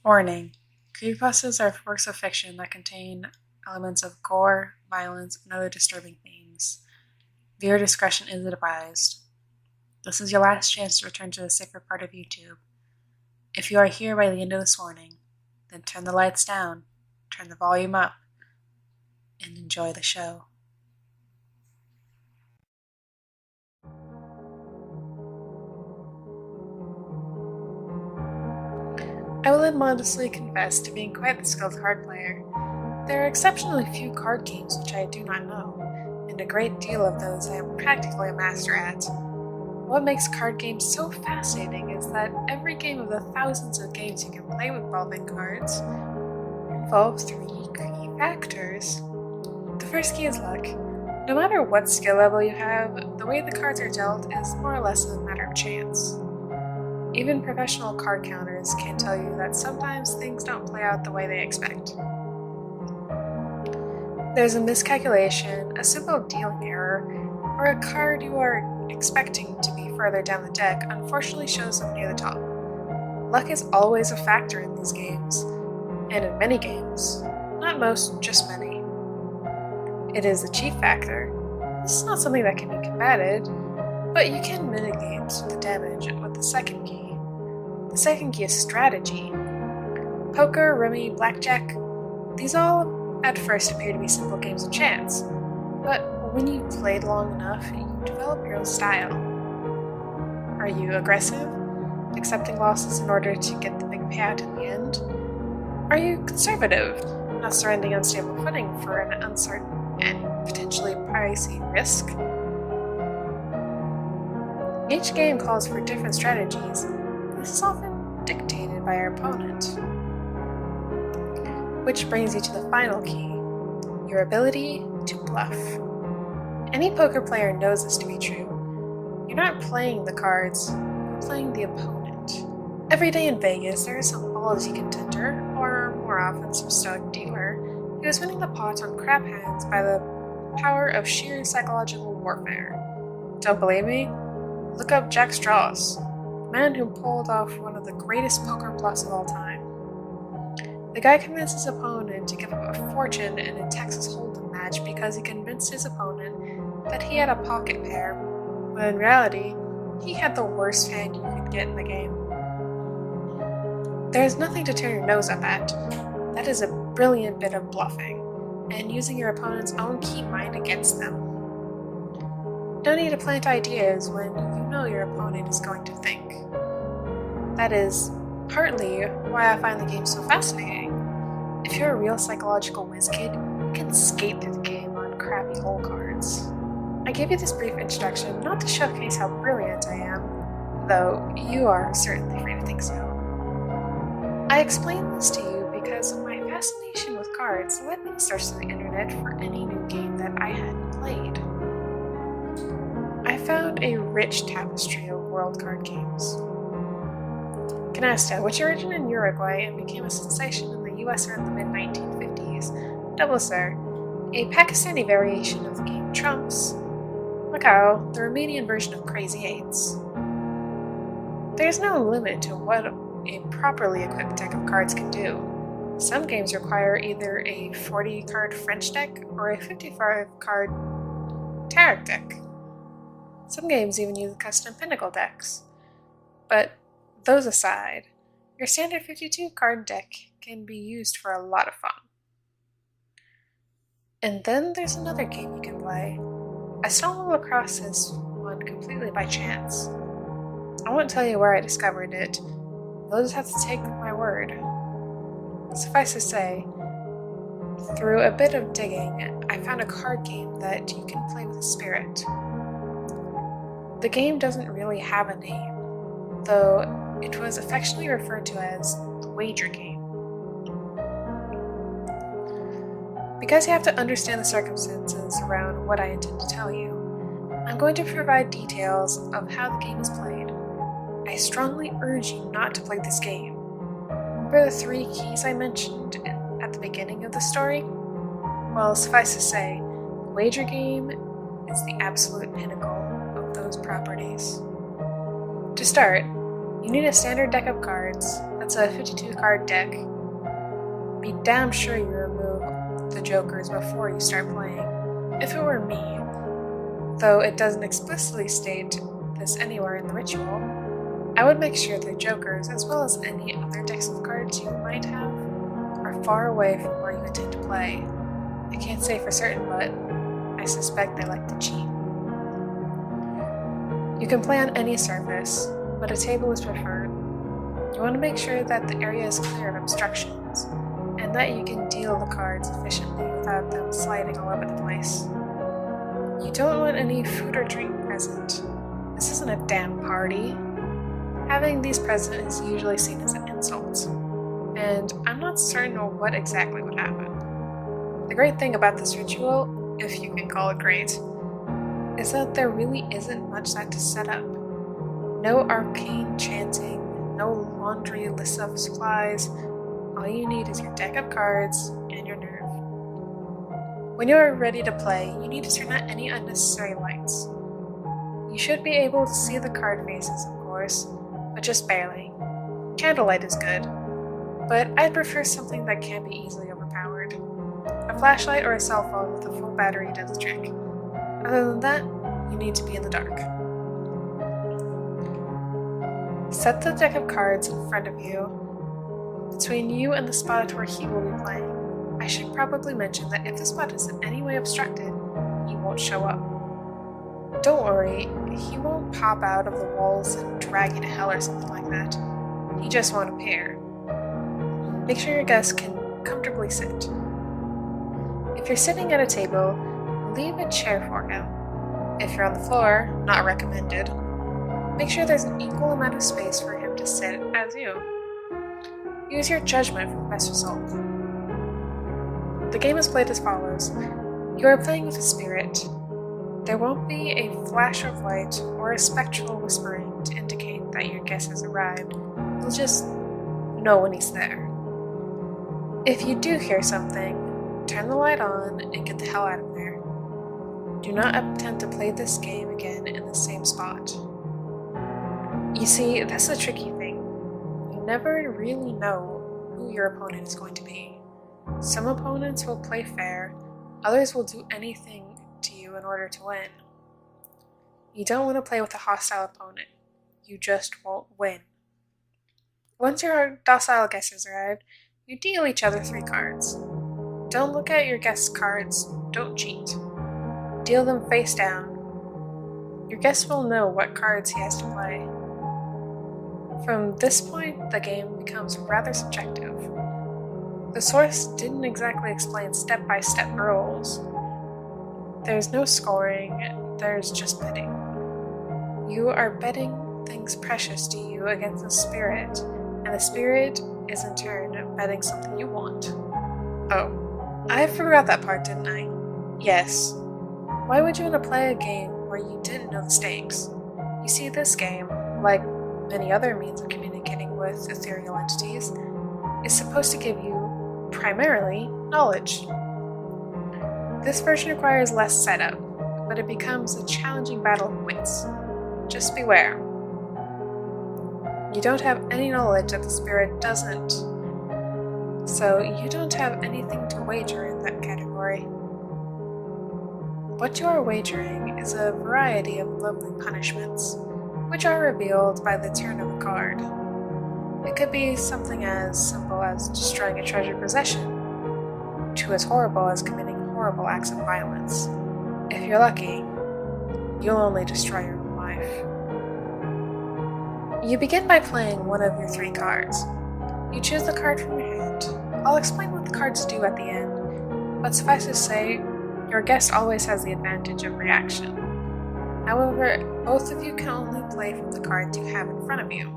Warning: creepypastas are works of fiction that contain elements of gore, violence, and other disturbing themes. Viewer discretion is advised. This is your last chance to return to the safer part of YouTube. If you are here by the end of this warning, then turn the lights down, turn the volume up, and enjoy the show. I will immodestly confess to being quite the skilled card player. There are exceptionally few card games which I do not know, and a great deal of those I am practically a master at. What makes card games so fascinating is that every game of the thousands of games you can play with involving cards involves three key factors. The first key is luck. No matter what skill level you have, the way the cards are dealt is more or less a matter of chance. Even professional card counters can tell you that sometimes things don't play out the way they expect. There's a miscalculation, a simple dealing error, or a card you are expecting to be further down the deck unfortunately shows up near the top. Luck is always a factor in these games, and in many games. Not most, just many. It is a chief factor. This is not something that can be combated, but you can mitigate the damage with the second key. The second key is strategy. Poker, rummy, blackjack, these all at first appear to be simple games of chance, but when you've played long enough, you develop your own style. Are you aggressive, accepting losses in order to get the big payout in the end? Are you conservative, not surrendering unstable footing for an uncertain and potentially pricey risk? Each game calls for different strategies, but this is often dictated by our opponent. Which brings you to the final key, your ability to bluff. Any poker player knows this to be true. You're not playing the cards, you're playing the opponent. Every day in Vegas, there is some ballsy contender, or more often some stoic dealer, who is winning the pot on crap hands by the power of sheer psychological warfare. Don't believe me? Look up Jack Straws, the man who pulled off one of the greatest poker bluffs of all time. The guy convinced his opponent to give up a fortune in a Texas Hold'em match because he convinced his opponent that he had a pocket pair, when in reality, he had the worst hand you could get in the game. There is nothing to turn your nose up at. That is a brilliant bit of bluffing, and using your opponent's own keen mind against them. No need to plant ideas when you know your opponent is going to think. That is partly why I find the game so fascinating. If you're a real psychological whiz kid, you can skate through the game on crappy hole cards. I gave you this brief introduction not to showcase how brilliant I am, though you are certainly free to think so. I explain this to you because my fascination with cards led me to search the internet for any new game that I hadn't played. I found a rich tapestry of world card games. Canasta, which originated in Uruguay and became a sensation in the US around the mid-1950s. Double Sir, a Pakistani variation of the game Trumps. Macau, the Romanian version of Crazy Eights. There's no limit to what a properly equipped deck of cards can do. Some games require either a 40-card French deck or a 55-card Tarot deck. Some games even use custom Pinnacle decks. But those aside, your standard 52-card deck can be used for a lot of fun. And then there's another game you can play. I stumbled across this one completely by chance. I won't tell you where I discovered it. You'll just have to take my word. Suffice to say, through a bit of digging, I found a card game that you can play with a spirit. The game doesn't really have a name, though it was affectionately referred to as the wager game. Because you have to understand the circumstances around what I intend to tell you, I'm going to provide details of how the game is played. I strongly urge you not to play this game. Remember the 3 keys I mentioned at the beginning of the story? Well, suffice to say, the wager game is the absolute pinnacle of those properties. To start, you need a standard deck of cards, a That's a 52 card deck. Be damn sure you remove the jokers before you start playing. If it were me, though it doesn't explicitly state this anywhere in the ritual, I would make sure the jokers, as well as any other decks of cards you might have, are far away from where you intend to play. I can't say for certain, but I suspect they like to cheat. You can play on any surface, but a table is preferred. You want to make sure that the area is clear of obstructions, and that you can deal the cards efficiently without them sliding all over the place. You don't want any food or drink present. This isn't a damn party. Having these present is usually seen as an insult, and I'm not certain of what exactly would happen. The great thing about this ritual, if you can call it great, is that there really isn't much that to set up. No arcane chanting, no laundry list of supplies. All you need is your deck of cards and your nerve. When you are ready to play, you need to turn out any unnecessary lights. You should be able to see the card faces, of course, but just barely. Candlelight is good, but I'd prefer something that can't be easily overpowered. A flashlight or a cell phone with a full battery does the trick. Other than that, you need to be in the dark. Set the deck of cards in front of you, between you and the spot where he will be playing. I should probably mention that if the spot is in any way obstructed, he won't show up. Don't worry, he won't pop out of the walls and drag you to hell or something like that. He just won't appear. Make sure your guests can comfortably sit. If you're sitting at a table, leave a chair for him. If you're on the floor, not recommended. Make sure there's an equal amount of space for him to sit as you. Use your judgment for the best result. The game is played as follows. You are playing with a spirit. There won't be a flash of light or a spectral whispering to indicate that your guest has arrived. You'll just know when he's there. If you do hear something, turn the light on and get the hell out of there. Do not attempt to play this game again in the same spot. You see, that's the tricky thing. You never really know who your opponent is going to be. Some opponents will play fair, others will do anything to you in order to win. You don't want to play with a hostile opponent. You just won't win. Once your docile guest has arrived, you deal each other 3 cards. Don't look at your guest's cards, don't cheat. Deal them face down. Your guest will know what cards he has to play. From this point, the game becomes rather subjective. The source didn't exactly explain step-by-step rules. There's no scoring, there's just betting. You are betting things precious to you against the spirit, and the spirit is in turn betting something you want. Oh, I forgot that part, didn't I? Yes. Why would you want to play a game where you didn't know the stakes? You see, this game, like many other means of communicating with ethereal entities, is supposed to give you, primarily, knowledge. This version requires less setup, but it becomes a challenging battle of wits. Just beware. You don't have any knowledge that the spirit doesn't, so you don't have anything to wager in that category. What you are wagering is a variety of lovely punishments, which are revealed by the turn of a card. It could be something as simple as destroying a treasured possession, to as horrible as committing horrible acts of violence. If you're lucky, you'll only destroy your own life. You begin by playing one of your 3 cards. You choose the card from your hand. I'll explain what the cards do at the end, but suffice to say, your guest always has the advantage of reaction. However, both of you can only play from the cards you have in front of you.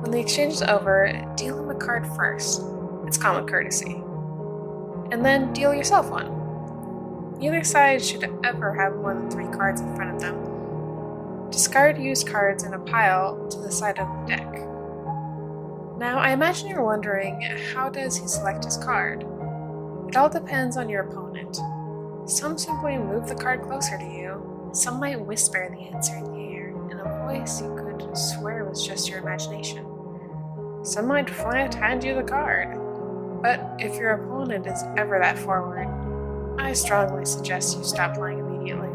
When the exchange is over, deal him a card first. It's common courtesy. And then deal yourself one. Neither side should ever have more than 3 cards in front of them. Discard used cards in a pile to the side of the deck. Now, I imagine you're wondering, how does he select his card? It all depends on your opponent. Some simply move the card closer to you. Some might whisper the answer in the air in a voice you could swear was just your imagination. Some might flat hand you the card, but if your opponent is ever that forward, I strongly suggest you stop playing immediately.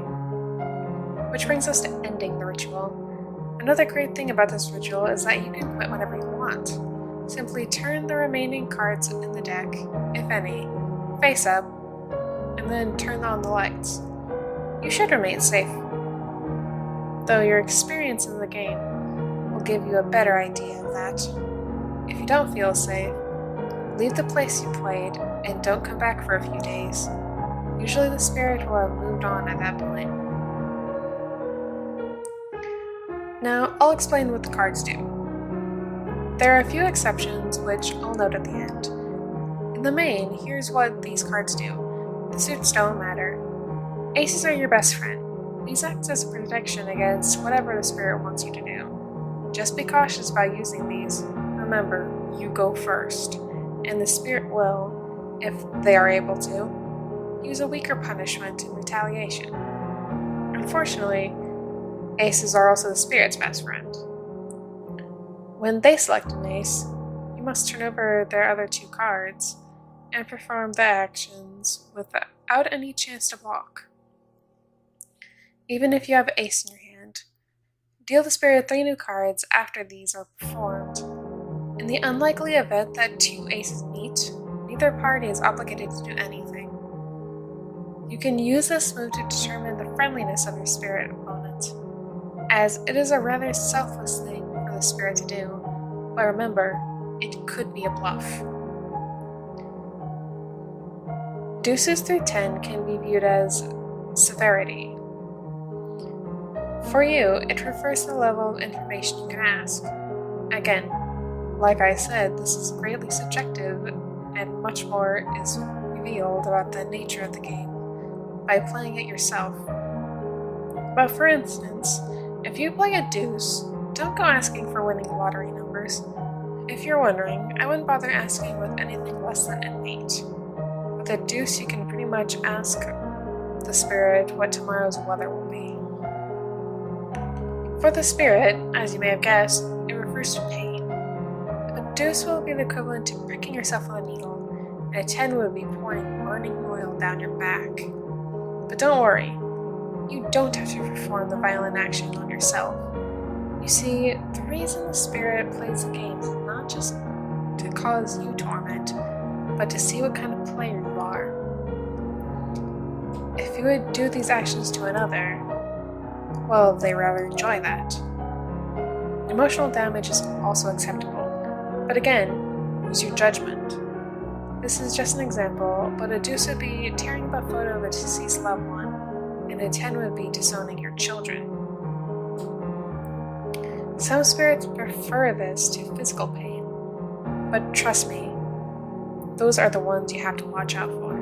Which brings us to ending the ritual. Another great thing about this ritual is that you can quit whenever you want. Simply turn the remaining cards in the deck, if any, face up, and then turn on the lights. You should remain safe, though your experience in the game will give you a better idea of that. If you don't feel safe, leave the place you played and don't come back for a few days. Usually the spirit will have moved on at that point. Now, I'll explain what the cards do. There are a few exceptions, which I'll note at the end. In the main, here's what these cards do. The suits don't matter. Aces are your best friend. These act as a protection against whatever the spirit wants you to do. Just be cautious about using these. Remember, you go first, and the spirit will, if they are able to, use a weaker punishment in retaliation. Unfortunately, aces are also the spirit's best friend. When they select an ace, you must turn over their other two cards and perform the actions without any chance to block. Even if you have ace in your hand, deal the spirit 3 new cards after these are performed. In the unlikely event that 2 aces meet, neither party is obligated to do anything. You can use this move to determine the friendliness of your spirit opponent, as it is a rather selfless thing for the spirit to do, but remember, it could be a bluff. Deuces through 10 can be viewed as severity. For you, it refers to the level of information you can ask. Again, like I said, this is greatly subjective, and much more is revealed about the nature of the game by playing it yourself. But for instance, if you play a deuce, don't go asking for winning lottery numbers. If you're wondering, I wouldn't bother asking with anything less than an 8. With a deuce, you can pretty much ask the spirit what tomorrow's weather will be. For the spirit, as you may have guessed, it refers to pain. A deuce will be the equivalent to pricking yourself with a needle, and a 10 would be pouring burning oil down your back. But don't worry, you don't have to perform the violent action on yourself. You see, the reason the spirit plays the game is not just to cause you torment, but to see what kind of player you are. If you would do these actions to another, well, they rather enjoy that. Emotional damage is also acceptable, but again, use your judgment. This is just an example, but a deuce would be tearing up a photo of a deceased loved one, and a 10 would be disowning your children. Some spirits prefer this to physical pain, but trust me, those are the ones you have to watch out for.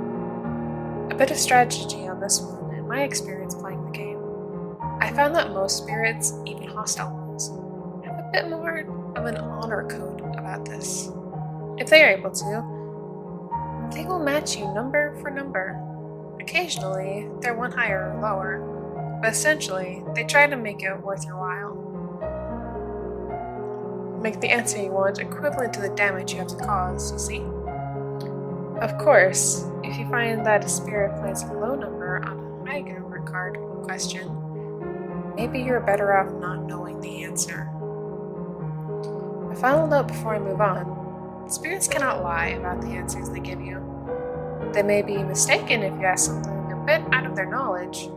A bit of strategy on this one, in my experience playing the game. I found that most spirits, even hostile ones, have a bit more of an honor code about this. If they are able to, they will match you number for number. Occasionally, they're one higher or lower, but essentially, they try to make it worth your while. Make the answer you want equivalent to the damage you have to cause, you see? Of course, if you find that a spirit plays a low number on a high number card question, maybe you're better off not knowing the answer. A final note before I move on, spirits cannot lie about the answers they give you. They may be mistaken if you ask something a bit out of their knowledge,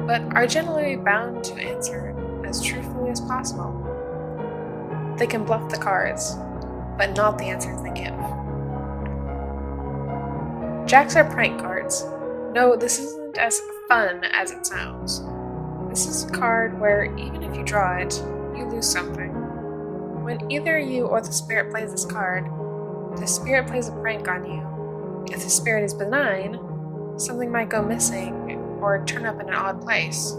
but are generally bound to answer as truthfully as possible. They can bluff the cards, but not the answers they give. Jacks are prank cards. No, this isn't as fun as it sounds. This is a card where even if you draw it, you lose something. When either you or the spirit plays this card, the spirit plays a prank on you. If the spirit is benign, something might go missing or turn up in an odd place.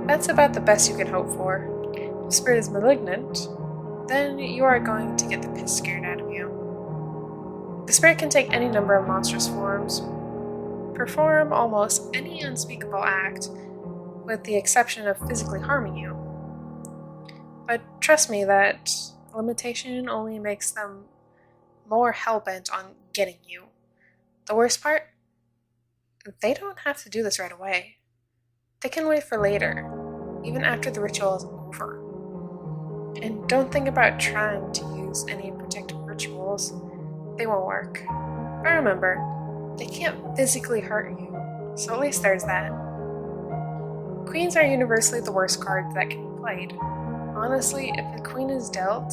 That's about the best you can hope for. If the spirit is malignant, then you are going to get the piss scared out of you. The spirit can take any number of monstrous forms, perform almost any unspeakable act, with the exception of physically harming you. But trust me that Limitation only makes them more hell-bent on getting you. The worst part? They don't have to do this right away. They can wait for later, even after the ritual is over. And don't think about trying to use any protective rituals. They won't work. But remember, they can't physically hurt you, so at least there's that. Queens are universally the worst cards that can be played. Honestly, if a queen is dealt,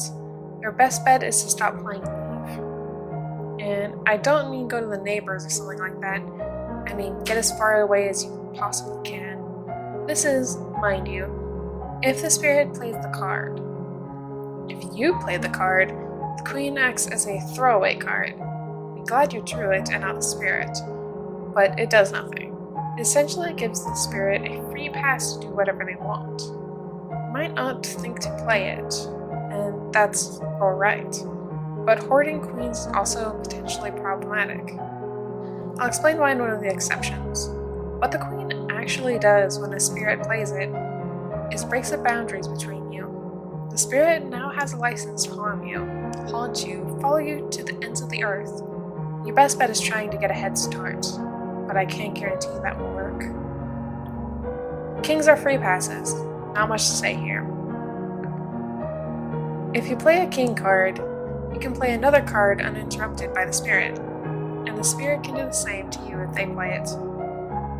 your best bet is to stop playing and leave. And I don't mean go to the neighbors or something like that. I mean get as far away as you possibly can. This is, mind you, if the spirit plays the card. If you play the card, the queen acts as a throwaway card. Be glad you drew it and not the spirit. But it does nothing. It essentially gives the spirit a free pass to do whatever they want. You might not think to play it, and that's alright. But hoarding queens is also potentially problematic. I'll explain why in one of the exceptions. What the queen actually does when a spirit plays it is breaks the boundaries between you. The spirit now has a license to harm you, haunt you, follow you to the ends of the earth. Your best bet is trying to get a head start, but I can't guarantee that will work. Kings are free passes, not much to say here. If you play a king card, you can play another card uninterrupted by the spirit, and the spirit can do the same to you if they play it.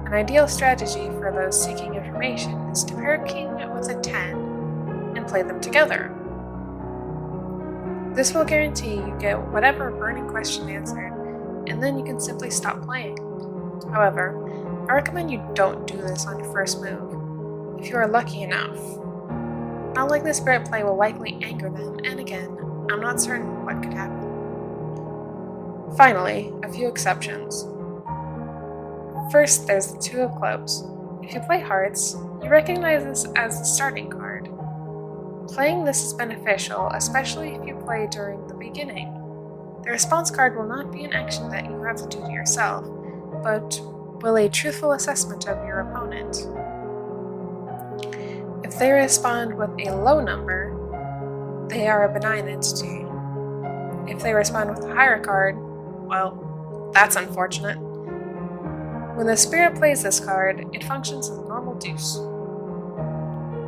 An ideal strategy for those seeking information is to pair a king with a 10 and play them together. This will guarantee you get whatever burning question answered, and then you can simply stop playing. However, I recommend you don't do this on your first move, if you are lucky enough. Not like the spirit play will likely anger them, and again, I'm not certain what could happen. Finally, a few exceptions. First, there's the Two of Clubs. If you play hearts, you recognize this as the starting card. Playing this is beneficial, especially if you play during the beginning. The response card will not be an action that you have to do to yourself, but will a truthful assessment of your opponent. If they respond with a low number, they are a benign entity. If they respond with a higher card, well, that's unfortunate. When the spirit plays this card, it functions as a normal deuce.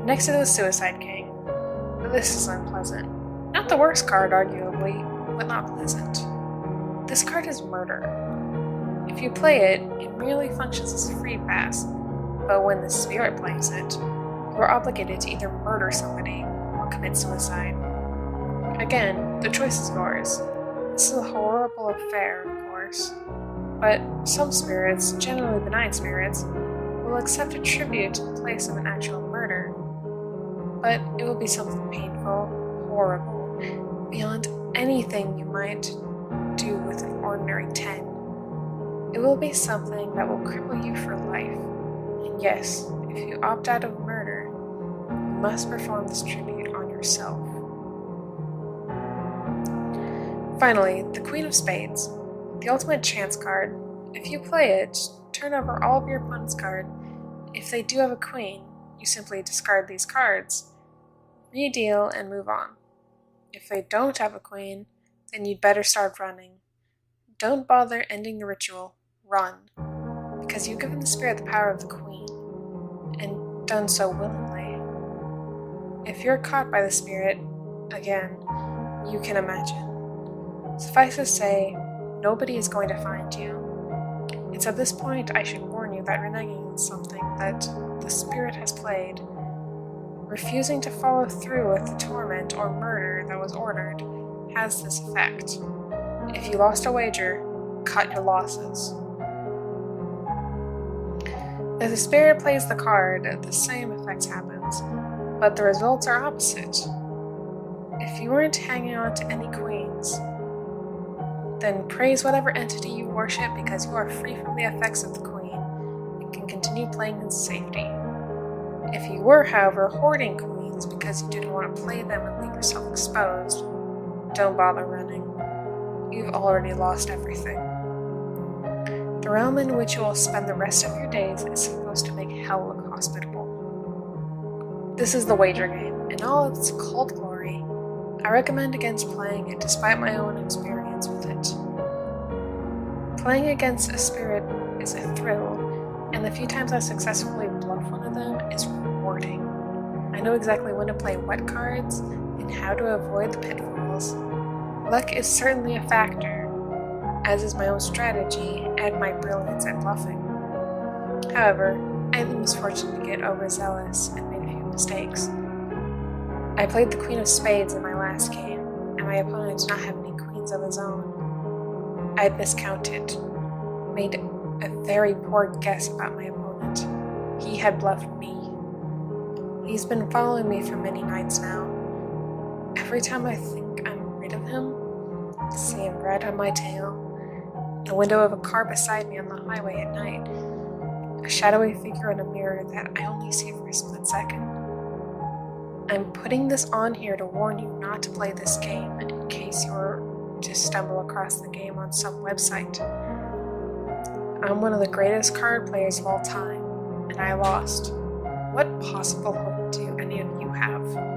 Next to the Suicide King. This is unpleasant. Not the worst card, arguably, but not pleasant. This card is murder. If you play it, it merely functions as a free pass, but when the spirit plays it, you are obligated to either murder somebody or commit suicide. Again, the choice is yours. This is a horrible affair, of course, but some spirits, generally benign spirits, will accept a tribute in place of an actual murder. But it will be something painful, horrible, beyond anything you might do with an ordinary 10. It will be something that will cripple you for life. And yes, if you opt out of murder, you must perform this tribute on yourself. Finally, the Queen of Spades, the ultimate chance card. If you play it, turn over all of your opponent's cards. If they do have a queen, you simply discard these cards, redeal, and move on. If they don't have a queen, then you'd better start running. Don't bother ending the ritual. Run. Because you've given the spirit the power of the queen, and done so willingly. If you're caught by the spirit, again, you can imagine. Suffice to say, nobody is going to find you. It's at this point I should warn you that reneging is something that the spirit has played. Refusing to follow through with the torment or murder that was ordered has this effect. If you lost a wager, cut your losses. If the spirit plays the card, the same effect happens, but the results are opposite. If you weren't hanging on to any queens, then praise whatever entity you worship because you are free from the effects of the queen and can continue playing in safety. If you were, however, hoarding queens because you didn't want to play them and leave yourself exposed, don't bother running. You've already lost everything. The realm in which you will spend the rest of your days is supposed to make hell look hospitable. This is the wager game, in all of its occult glory, I recommend against playing it despite my own experience with it. Playing against a spirit is a thrill, and the few times I successfully bluff one of them is rewarding. I know exactly when to play what cards and how to avoid the pitfalls. Luck is certainly a factor, as is my own strategy and my brilliance at bluffing. However, I had the misfortune to get overzealous and made a few mistakes. I played the Queen of Spades in my last game, and my opponent did not have any queens of his own. I had miscounted, made a very poor guess about my opponent. He had bluffed me. He's been following me for many nights now. Every time I think I'm rid of him, I see him right on my tail. In the window of a car beside me on the highway at night, a shadowy figure in a mirror that I only see for a split second. I'm putting this on here to warn you not to play this game in case you're to stumble across the game on some website. I'm one of the greatest card players of all time, and I lost. What possible hope do any of you have?